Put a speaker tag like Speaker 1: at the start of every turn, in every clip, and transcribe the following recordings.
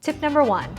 Speaker 1: Tip number 1,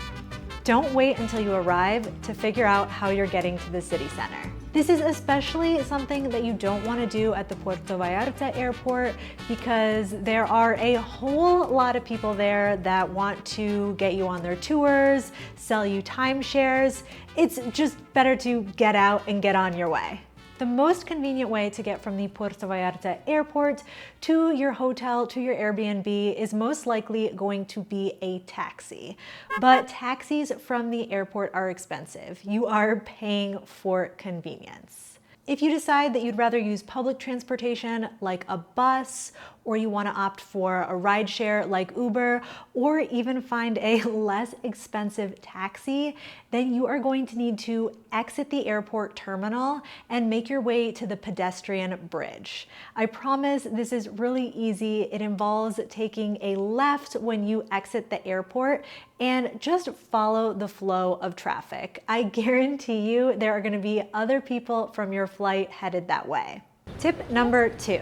Speaker 1: don't wait until you arrive to figure out how you're getting to the city center. This is especially something that you don't want to do at the Puerto Vallarta airport because there are a whole lot of people there that want to get you on their tours, sell you timeshares. It's just better to get out and get on your way. The most convenient way to get from the Puerto Vallarta airport to your hotel, to your Airbnb, is most likely going to be a taxi. But taxis from the airport are expensive. You are paying for convenience. If you decide that you'd rather use public transportation like a bus, or you want to opt for a rideshare like Uber, or even find a less expensive taxi, then you are going to need to exit the airport terminal and make your way to the pedestrian bridge. I promise this is really easy. It involves taking a left when you exit the airport and just follow the flow of traffic. I guarantee you there are going to be other people from your flight headed that way. Tip number 2.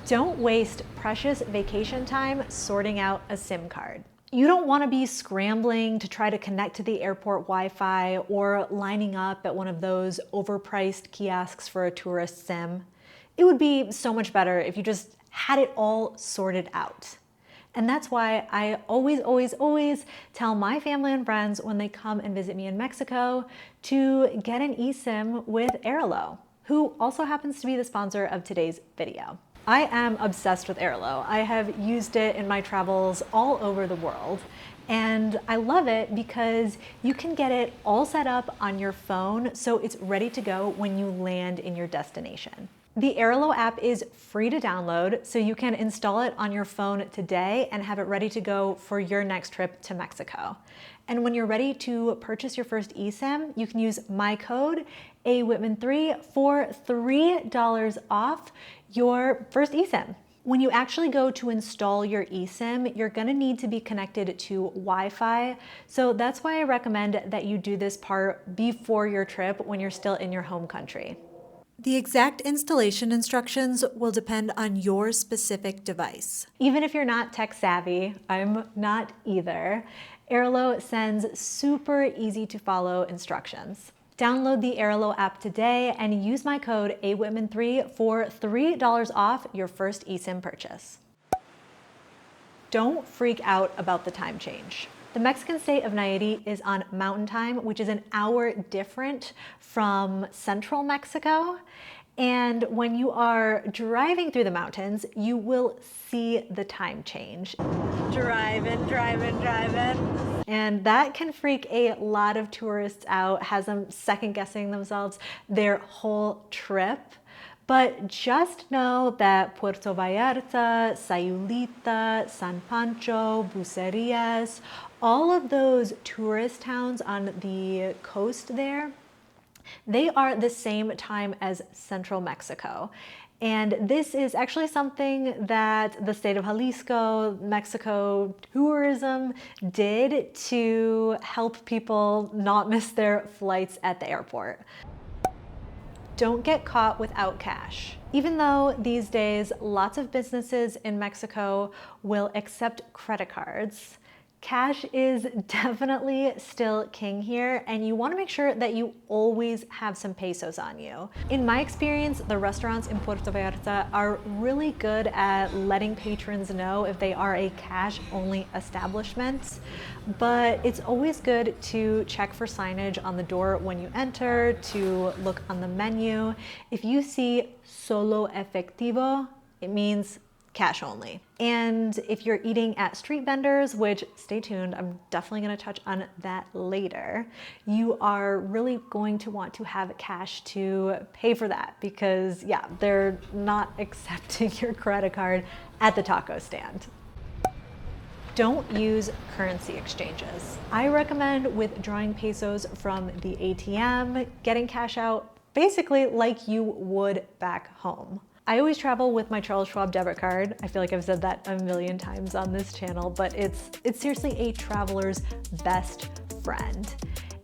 Speaker 1: Don't waste precious vacation time sorting out a SIM card. You don't want to be scrambling to try to connect to the airport Wi-Fi or lining up at one of those overpriced kiosks for a tourist SIM. It would be so much better if you just had it all sorted out. And that's why I always tell my family and friends when they come and visit me in Mexico to get an eSIM with Airalo, who also happens to be the sponsor of today's video. I am obsessed with Airalo. I have used it in my travels all over the world, and I love it because you can get it all set up on your phone so it's ready to go when you land in your destination. The Airalo app is free to download, so you can install it on your phone today and have it ready to go for your next trip to Mexico. And when you're ready to purchase your first eSIM, you can use my code Wittman3 for $3 off your first eSIM. When you actually go to install your eSIM, you're gonna need to be connected to Wi-Fi. So that's why I recommend that you do this part before your trip when you're still in your home country. The exact installation instructions will depend on your specific device. Even if you're not tech savvy, I'm not either, Airalo sends super easy to follow instructions. Download the Airalo app today and use my code Wittman3 for $3 off your first eSIM purchase. Don't freak out about the time change. The Mexican state of Nayarit is on Mountain Time, which is an hour different from central Mexico. And when you are driving through the mountains, you will see the time change. Driving. And that can freak a lot of tourists out, has them second guessing themselves their whole trip. But just know that Puerto Vallarta, Sayulita, San Pancho, Bucerías, all of those tourist towns on the coast there, they are the same time as central Mexico. And this is actually something that the state of Jalisco, Mexico tourism did to help people not miss their flights at the airport. Don't get caught without cash. Even though these days lots of businesses in Mexico will accept credit cards, cash is definitely still king here, and you want to make sure that you always have some pesos on you. In my experience, the restaurants in Puerto Vallarta are really good at letting patrons know if they are a cash-only establishment, but it's always good to check for signage on the door when you enter, to look on the menu. If you see solo efectivo, it means cash only. And if you're eating at street vendors, which, stay tuned, I'm definitely gonna touch on that later, you are really going to want to have cash to pay for that because, yeah, they're not accepting your credit card at the taco stand. Don't use currency exchanges. I recommend withdrawing pesos from the ATM, getting cash out basically like you would back home. I always travel with my Charles Schwab debit card. I feel like I've said that a million times on this channel, but it's seriously a traveler's best friend.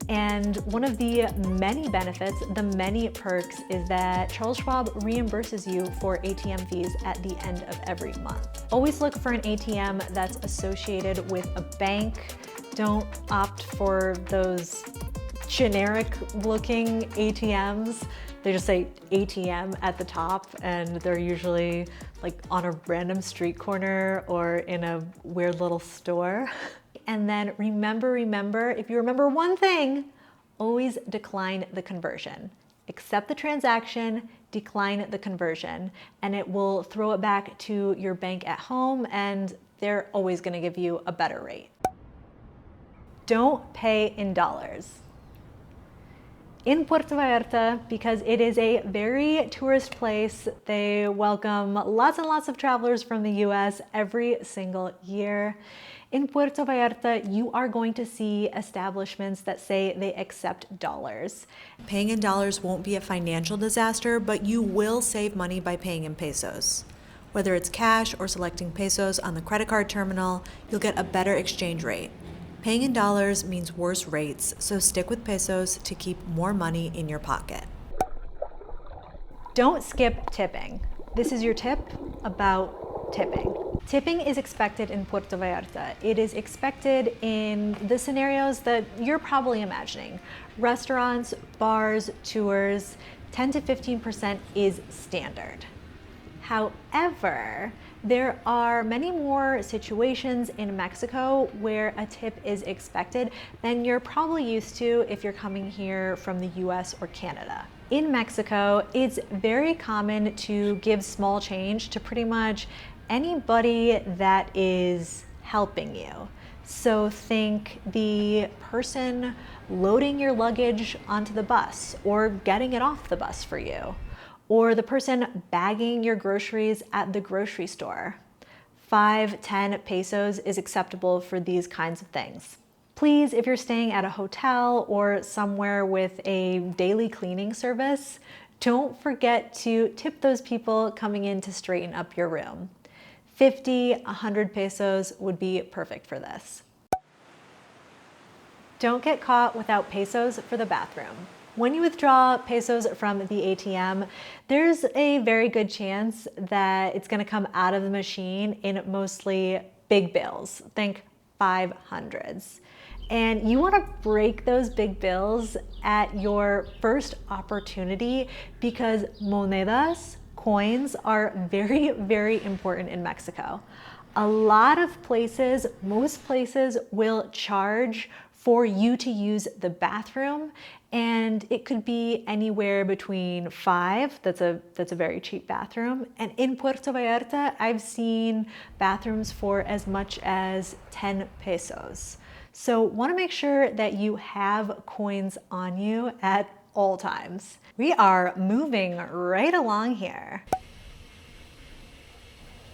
Speaker 1: And one of the many benefits, the many perks, is that Charles Schwab reimburses you for ATM fees at the end of every month. Always look for an ATM that's associated with a bank Don't opt for those generic looking ATMs. They just say ATM at the top, and they're usually like on a random street corner or in a weird little store. And then remember, if you remember one thing, always decline the conversion. Accept the transaction, decline the conversion, and it will throw it back to your bank at home, and they're always gonna give you a better rate. Don't pay in dollars. In Puerto Vallarta, because it is a very tourist place, they welcome lots and lots of travelers from the US every single year. In Puerto Vallarta, you are going to see establishments that say they accept dollars.
Speaker 2: Paying in dollars won't be a financial disaster, but you will save money by paying in pesos. Whether it's cash or selecting pesos on the credit card terminal, you'll get a better exchange rate. Paying in dollars means worse rates, so stick with pesos to keep more money in your pocket.
Speaker 1: Don't skip tipping. This is your tip about tipping. Tipping is expected in Puerto Vallarta. It is expected in the scenarios that you're probably imagining. Restaurants, bars, tours, 10 to 15% is standard. However, there are many more situations in Mexico where a tip is expected than you're probably used to if you're coming here from the US or Canada. In Mexico, it's very common to give small change to pretty much anybody that is helping you. So think the person loading your luggage onto the bus or getting it off the bus for you, or the person bagging your groceries at the grocery store. 5, 10 pesos is acceptable for these kinds of things. Please, if you're staying at a hotel or somewhere with a daily cleaning service, don't forget to tip those people coming in to straighten up your room. 50, 100 pesos would be perfect for this. Don't get caught without pesos for the bathroom. When you withdraw pesos from the ATM, there's a very good chance that it's gonna come out of the machine in mostly big bills. Think 500s. And you wanna break those big bills at your first opportunity because monedas, coins, are very, very important in Mexico. A lot of places, most places will charge for you to use the bathroom, and it could be anywhere between 5, that's a very cheap bathroom, and in Puerto Vallarta, I've seen bathrooms for as much as 10 pesos. So wanna make sure that you have coins on you at all times. We are moving right along here.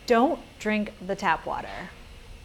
Speaker 1: Don't drink the tap water.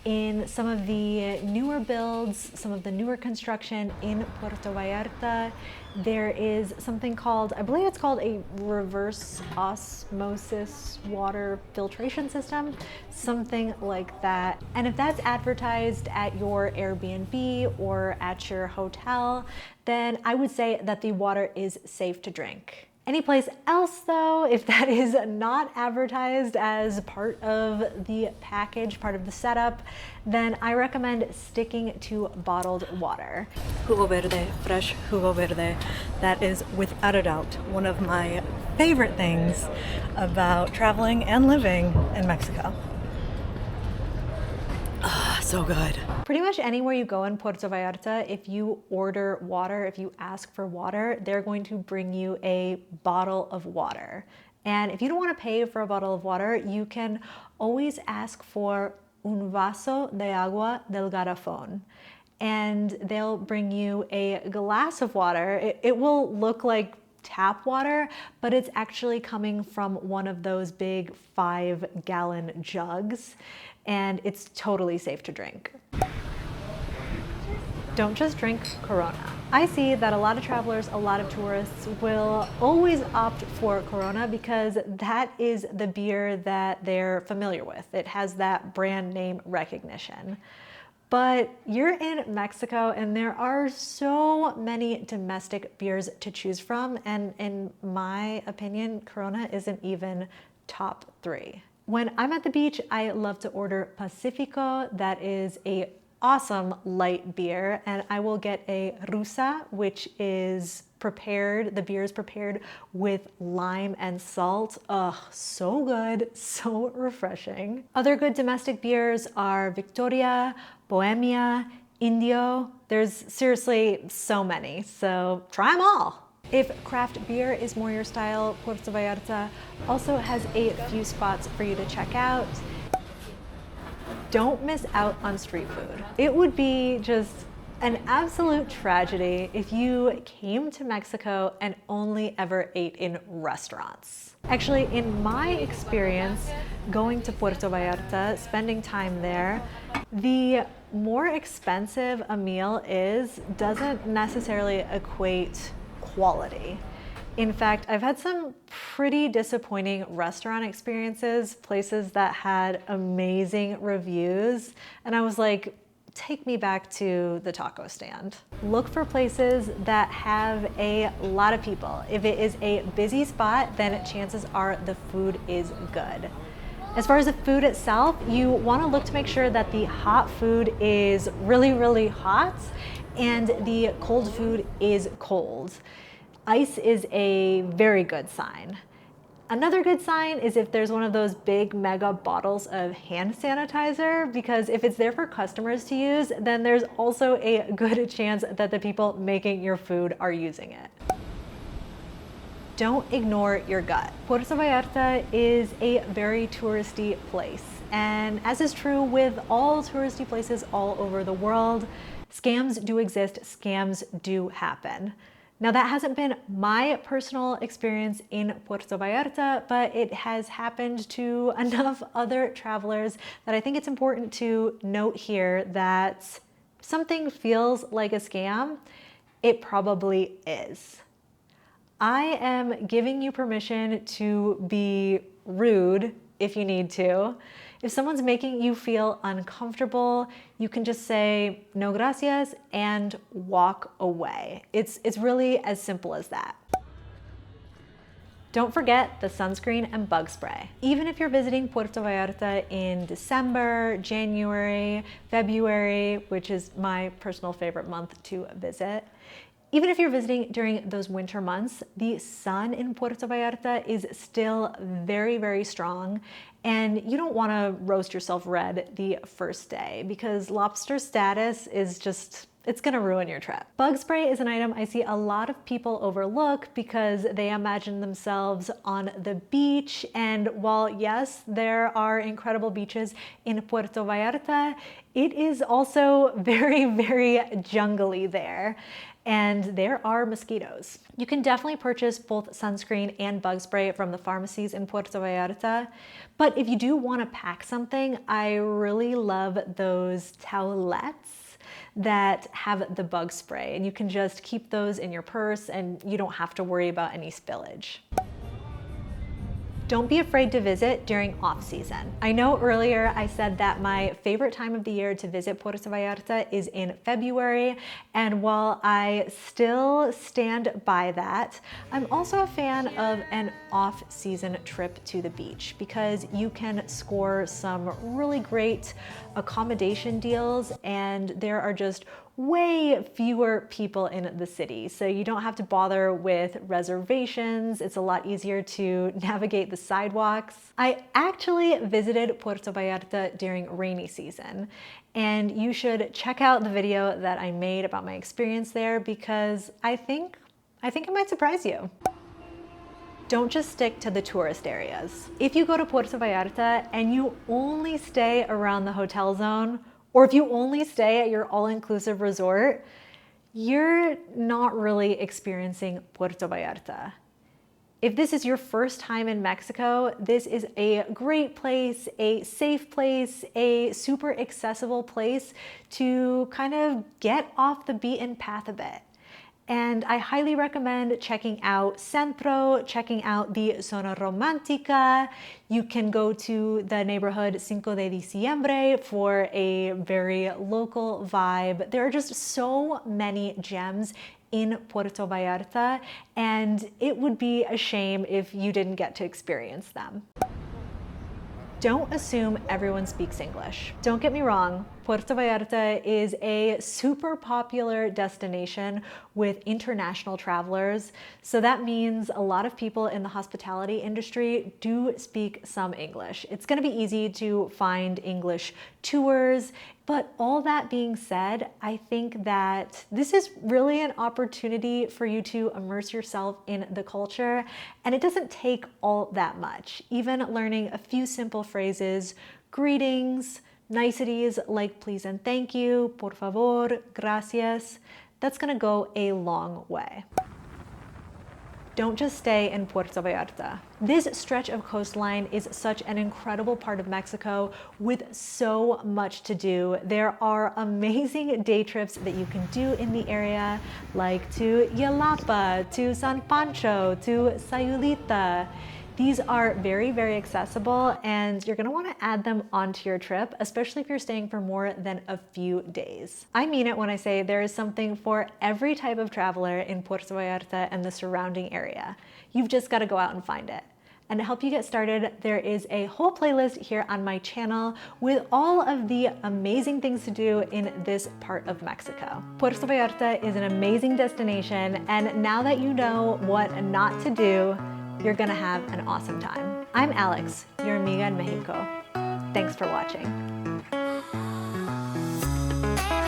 Speaker 1: In some of the newer builds, some of the newer construction in Puerto Vallarta, there is something called, I believe it's called a reverse osmosis water filtration system, something like that. And if that's advertised at your Airbnb or at your hotel, then I would say that the water is safe to drink. Any place else though, if that is not advertised as part of the package, part of the setup, then I recommend sticking to bottled water.
Speaker 2: Jugo verde, fresh jugo verde. That is without a doubt one of my favorite things about traveling and living in Mexico. So good.
Speaker 1: Pretty much anywhere you go in Puerto Vallarta, if you order water, if you ask for water, they're going to bring you a bottle of water. And if you don't want to pay for a bottle of water, you can always ask for un vaso de agua del garrafón. And they'll bring you a glass of water. It will look like tap water, but it's actually coming from one of those big 5-gallon jugs, and it's totally safe to drink. Don't just drink Corona. I see that a lot of travelers, a lot of tourists will always opt for Corona because that is the beer that they're familiar with. It has that brand name recognition. But you're in Mexico and there are so many domestic beers to choose from, and in my opinion, Corona isn't even top 3. When I'm at the beach, I love to order Pacifico. That is a awesome light beer, and I will get a rusa, which is prepared, the beer is prepared with lime and salt. Ugh, so good, so refreshing. Other good domestic beers are Victoria, Bohemia, Indio. There's seriously so many, so try them all. If craft beer is more your style, Puerto Vallarta also has a few spots for you to check out. Don't miss out on street food. It would be just an absolute tragedy if you came to Mexico and only ever ate in restaurants. Actually, in my experience going to Puerto Vallarta, spending time there, the more expensive a meal is doesn't necessarily equate quality. In fact, I've had some pretty disappointing restaurant experiences, places that had amazing reviews, and I was like, take me back to the taco stand. Look for places that have a lot of people. If it is a busy spot, then chances are the food is good. As far as the food itself, you want to look to make sure that the hot food is really, really hot and the cold food is cold. Ice is a very good sign. Another good sign is if there's one of those big mega bottles of hand sanitizer, because if it's there for customers to use, then there's also a good chance that the people making your food are using it. Don't ignore your gut. Puerto Vallarta is a very touristy place, and as is true with all touristy places all over the world, scams do exist, scams do happen. Now that hasn't been my personal experience in Puerto Vallarta, but it has happened to enough other travelers that I think it's important to note here that if something feels like a scam, it probably is. I am giving you permission to be rude if you need to. If someone's making you feel uncomfortable, you can just say no gracias and walk away. It's really as simple as that. Don't forget the sunscreen and bug spray. Even if you're visiting Puerto Vallarta in December, January, February, which is my personal favorite month to visit, even if you're visiting during those winter months, the sun in Puerto Vallarta is still very, very strong, and you don't want to roast yourself red the first day because lobster status is just, it's gonna ruin your trip. Bug spray is an item I see a lot of people overlook because they imagine themselves on the beach, and while yes, there are incredible beaches in Puerto Vallarta, it is also very, very jungly there. And there are mosquitoes. You can definitely purchase both sunscreen and bug spray from the pharmacies in Puerto Vallarta, but if you do want to pack something, I really love those towelettes that have the bug spray, and you can just keep those in your purse and you don't have to worry about any spillage. Don't be afraid to visit during off-season. I know earlier I said that my favorite time of the year to visit Puerto Vallarta is in February, and while I still stand by that, I'm also a fan of an off-season trip to the beach because you can score some really great accommodation deals, and there are just way fewer people in the city. So you don't have to bother with reservations. It's a lot easier to navigate the sidewalks. I actually visited Puerto Vallarta during rainy season, and you should check out the video that I made about my experience there because I think it might surprise you. Don't just stick to the tourist areas. If you go to Puerto Vallarta and you only stay around the hotel zone, or if you only stay at your all-inclusive resort, you're not really experiencing Puerto Vallarta. If this is your first time in Mexico, this is a great place, a safe place, a super accessible place to kind of get off the beaten path a bit. And I highly recommend checking out Centro, checking out the Zona Romantica. You can go to the neighborhood Cinco de Diciembre for a very local vibe. There are just so many gems in Puerto Vallarta, and it would be a shame if you didn't get to experience them. Don't assume everyone speaks English. Don't get me wrong, Puerto Vallarta is a super popular destination with international travelers. So that means a lot of people in the hospitality industry do speak some English. It's going to be easy to find English tours. But all that being said, I think that this is really an opportunity for you to immerse yourself in the culture, and it doesn't take all that much. Even learning a few simple phrases, greetings, niceties like please and thank you, por favor, gracias, that's gonna go a long way. Don't just stay in Puerto Vallarta. This stretch of coastline is such an incredible part of Mexico with so much to do. There are amazing day trips that you can do in the area, like to Yelapa, to San Pancho, to Sayulita. These are very, very accessible, and you're gonna wanna add them onto your trip, especially if you're staying for more than a few days. I mean it when I say there is something for every type of traveler in Puerto Vallarta and the surrounding area. You've just gotta go out and find it. And to help you get started, there is a whole playlist here on my channel with all of the amazing things to do in this part of Mexico. Puerto Vallarta is an amazing destination, and now that you know what not to do, you're gonna have an awesome time. I'm Alex, your amiga in Mexico. Thanks for watching.